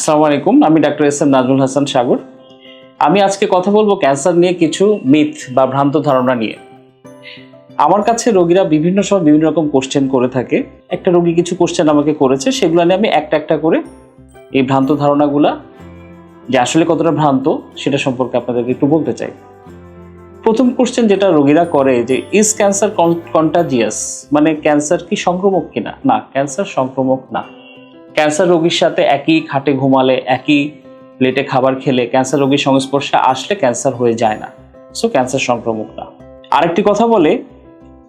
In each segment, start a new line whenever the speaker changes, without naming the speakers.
আসসালামু আলাইকুম, আমি doctor S M Nazmul Hasan Sagar. আমি আজকে কথা বলবো ক্যান্সার নিয়ে কিছু মিথ বা ভ্রান্ত ধারণা নিয়ে। আমার কাছে রোগীরা বিভিন্ন সময় বিভিন্ন রকম কোশ্চেন করে থাকে। একটা রোগী কিছু কোশ্চেন আমাকে করেছে, সেগুলো নিয়ে আমি একটা একটা করে এই ভ্রান্ত ধারণাগুলা যে আসলে কতটা ভ্রান্ত সেটা সম্পর্কে আপনাদেরকে একটু বলতে চাই। প্রথম কোশ্চেন যেটা রোগীরা করে যে ইজ ক্যান্সার কন্টাজিয়াস, মানে ক্যান্সার কি সংক্রমক কিনা? না, ক্যান্সার সংক্রমক না। ক্যান্সার রোগীর সাথে একই খাটে ঘুমালে, একই প্লেটে খাবার খেলে ক্যান্সার রোগীর সংস্পর্শে আসলে ক্যান্সার হয়ে যায় না। সো ক্যান্সার সংক্রমক না। আরেকটি কথা বলে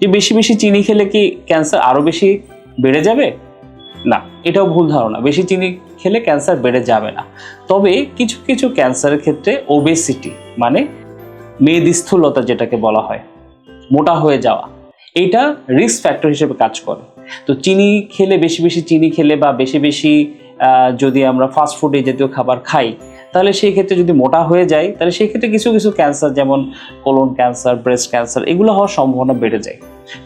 যে বেশি বেশি চিনি খেলে কি ক্যান্সার আরো বেশি বেড়ে যাবে? না, এটাও ভুল ধারণা। বেশি চিনি খেলে ক্যান্সার বেড়ে যাবে না। তবে কিছু কিছু ক্যান্সারের ক্ষেত্রে ওবেসিটি, মানে মেদস্থূলতা যেটাকে বলা হয়, মোটা হয়ে যাওয়া, এইটা রিস্ক ফ্যাক্টর হিসেবে কাজ করে। তো চিনি খেলে, বেশি বেশি চিনি খেলে বা বেশি বেশি যদি আমরা ফাস্ট ফুড এই জাতীয় খাবার খাই, তাহলে সেই ক্ষেত্রে যদি মোটা হয়ে যায়, তাহলে সেই ক্ষেত্রে কিছু কিছু ক্যান্সার যেমন কোলন ক্যান্সার, ব্রেস্ট ক্যান্সার, এগুলো হওয়ার সম্ভাবনা বেড়ে যায়।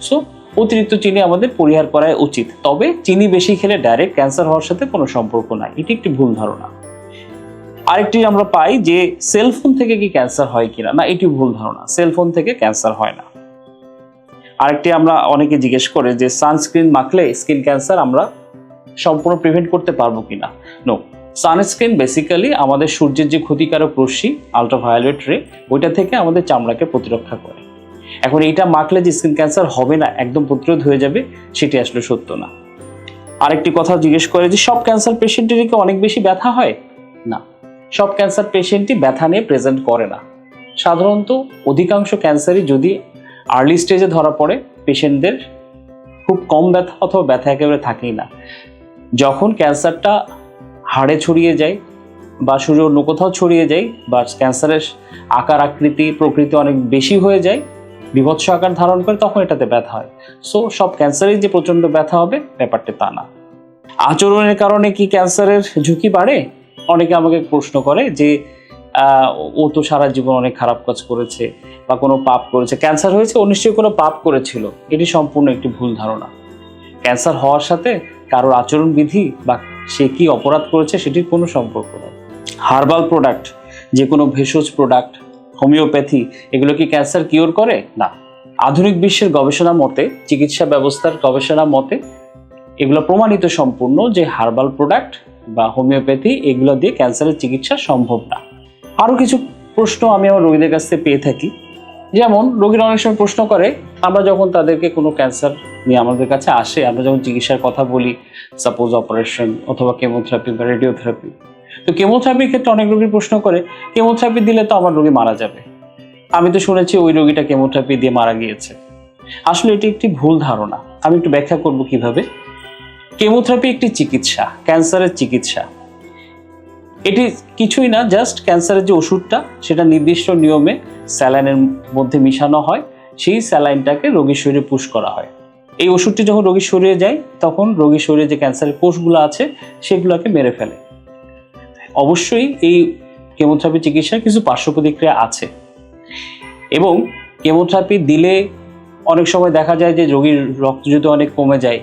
সো অতিরিক্ত চিনি আমাদের পরিহার করা উচিত। তবে চিনি বেশি খেলে ডাইরেক্ট ক্যান্সার হওয়ার সাথে কোনো সম্পর্ক নাই, এটি একটি ভুল ধারণা। আরেকটি আমরা পাই যে সেলফোন থেকে কি ক্যান্সার হয় কিনা? না, এটি ভুল ধারণা। সেলফোন থেকে ক্যান্সার হয় না। আরেকটি আমরা অনেকে জিজ্ঞেস করে যে সানস্ক্রিন মাখলে স্কিন ক্যান্সার আমরা সম্পূর্ণ প্রিভেন্ট করতে পারবো কিনা? নো, সানস্ক্রিন বেসিক্যালি আমাদের সূর্যের যে ক্ষতিকারক রশ্মি আলট্রাভায়োলেট রে, ওইটা থেকে আমাদের চামড়াকে প্রতিরক্ষা করে। এখন এইটা মাখলে যে স্কিন ক্যান্সার হবে না, একদম প্রতিরোধ হয়ে যাবে, সেটি আসলে সত্য না। আরেকটি কথা জিজ্ঞেস করে যে সব ক্যান্সার পেশেন্টেরই কি অনেক বেশি ব্যথা হয়? না, সব ক্যান্সার পেশেন্টই ব্যথা নিয়ে প্রেজেন্ট করে না। সাধারণত অধিকাংশ ক্যান্সারই যদি আর্লি স্টেজে ধরা পড়ে, পেশেন্টদের খুব কম ব্যথা অথবা ব্যথা একেবারে থাকেই না। যখন ক্যান্সারটা হাড়ে ছড়িয়ে যায় বা শরীরে অন্য কোথাও ছড়িয়ে যায় বা ক্যান্সারের আকার আকৃতি প্রকৃতি অনেক বেশি হয়ে যায়, বীভৎস আকার ধারণ করে, তখন এটাতে ব্যথা হয়। সো সব ক্যান্সারেই যে প্রচণ্ড ব্যথা হবে ব্যাপারটা তা না। আচরণের কারণে কি ক্যান্সারের ঝুঁকি বাড়ে? অনেকে আমাকে প্রশ্ন করে যে ও তো সারা জীবন অনেক খারাপ কাজ করেছে বা কোনো পাপ করেছে, ক্যান্সার হয়েছে, ও নিশ্চয়ই কোনো পাপ করেছিল। এটি সম্পূর্ণ একটি ভুল ধারণা। ক্যান্সার হওয়ার সাথে কারোর আচরণবিধি বা সে কি অপরাধ করেছে সেটির কোনো সম্পর্ক নেই। হার্বাল প্রোডাক্ট, যে কোনো ভেষজ প্রোডাক্ট, হোমিওপ্যাথি, এগুলো কি ক্যান্সার কিওর করে? না। আধুনিক বিশ্বের গবেষণা মতে, চিকিৎসা ব্যবস্থার গবেষণা মতে এগুলো প্রমাণিত সম্পূর্ণ যে হার্বাল প্রোডাক্ট বা হোমিওপ্যাথি এগুলো দিয়ে ক্যান্সারের চিকিৎসা সম্ভব না। আরও কিছু প্রশ্ন আমি আমার রোগীদের কাছ থেকে পেয়ে থাকি। যেমন রোগীরা অনেক সময় প্রশ্ন করে, আমরা যখন তাদেরকে কোনো ক্যান্সার নিয়ে আমাদের কাছে আসে, আমরা যখন চিকিৎসার কথা বলি, সাপোজ অপারেশন অথবা কেমোথেরাপি বা রেডিওথেরাপি, তো কেমোথেরাপির ক্ষেত্রে অনেক রোগী প্রশ্ন করে, কেমোথেরাপি দিলে তো আমার রোগী মারা যাবে, আমি তো শুনেছি ওই রোগীটা কেমোথেরাপি দিয়ে মারা গিয়েছে। আসলে এটি একটি ভুল ধারণা। আমি একটু ব্যাখ্যা করব কিভাবে। কেমোথেরাপি একটি চিকিৎসা, ক্যান্সারের চিকিৎসা। এটি কিছুই না, জাস্ট ক্যান্সারের যে ওষুধটা সেটা নির্দিষ্ট নিয়মে স্যালাইনের মধ্যে মিশানো হয়, সেই স্যালাইনটাকে রোগীর শরীরে পুশ করা হয়। এই ওষুধটি যখন রোগীর শরীরে যায়, তখন রোগীর শরীরে যে ক্যান্সারের কোষগুলো আছে সেগুলোকে মেরে ফেলে। অবশ্যই এই কেমোথেরাপি চিকিৎসার কিছু পার্শ্ব প্রতিক্রিয়া আছে, এবং কেমোথেরাপি দিলে অনেক সময় দেখা যায় যে রোগীর রক্ত যদি অনেক কমে যায়,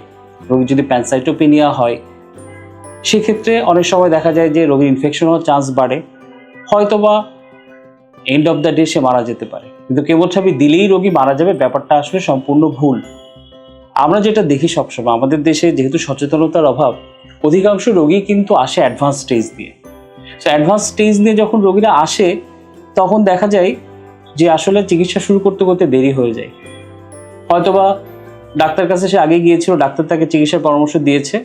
রোগীর যদি প্যানসাইটোপেনিয়া হয়, সেক্ষেত্রে অনেক সময় দেখা যায় যে রোগীর ইনফেকশন হওয়ার চান্স বাড়ে, হয়তোবা এন্ড অফ দ্য ডে সে মারা যেতে পারে। কিন্তু কেমোথেরাপি দিলেই রোগী মারা যাবে, ব্যাপারটা আসলে সম্পূর্ণ ভুল। আমরা যেটা দেখি সবসময়, আমাদের দেশে যেহেতু সচেতনতার অভাব, অধিকাংশ রোগী কিন্তু আসে অ্যাডভান্স স্টেজ দিয়ে। সো অ্যাডভান্স স্টেজ নিয়ে যখন রোগীরা আসে, তখন দেখা যায় যে আসলে চিকিৎসা শুরু করতে করতে দেরি হয়ে যায়। হয়তোবা ডাক্তার কাছে সে আগে গিয়েছিল, ডাক্তার তাকে চিকিৎসার পরামর্শ দিয়েছে,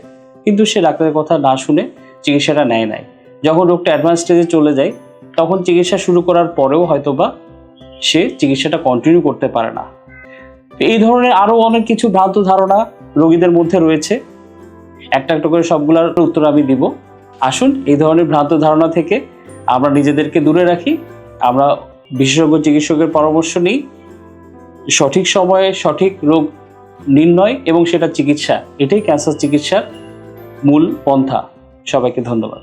কিন্তু সে ডাক্তারের কথা না শুনে চিকিৎসাটা নেয় নাই। যখন রোগটা অ্যাডভান্স স্টেজে চলে যায়, তখন চিকিৎসা শুরু করার পরেও হয়তোবা সে চিকিৎসাটা কন্টিনিউ করতে পারে না। এই ধরনের আরও অনেক কিছু ভ্রান্ত ধারণা রোগীদের মধ্যে রয়েছে। একটা একটা করে সবগুলোর উত্তর আমি দিব। আসুন এই ধরনের ভ্রান্ত ধারণা থেকে আমরা নিজেদেরকে দূরে রাখি, আমরা বিশেষজ্ঞ চিকিৎসকের পরামর্শ নিই, সঠিক সময়ে সঠিক রোগ নির্ণয় এবং সেটা চিকিৎসা, এটাই ক্যান্সার চিকিৎসার মূল পন্থা। সবাইকে ধন্যবাদ।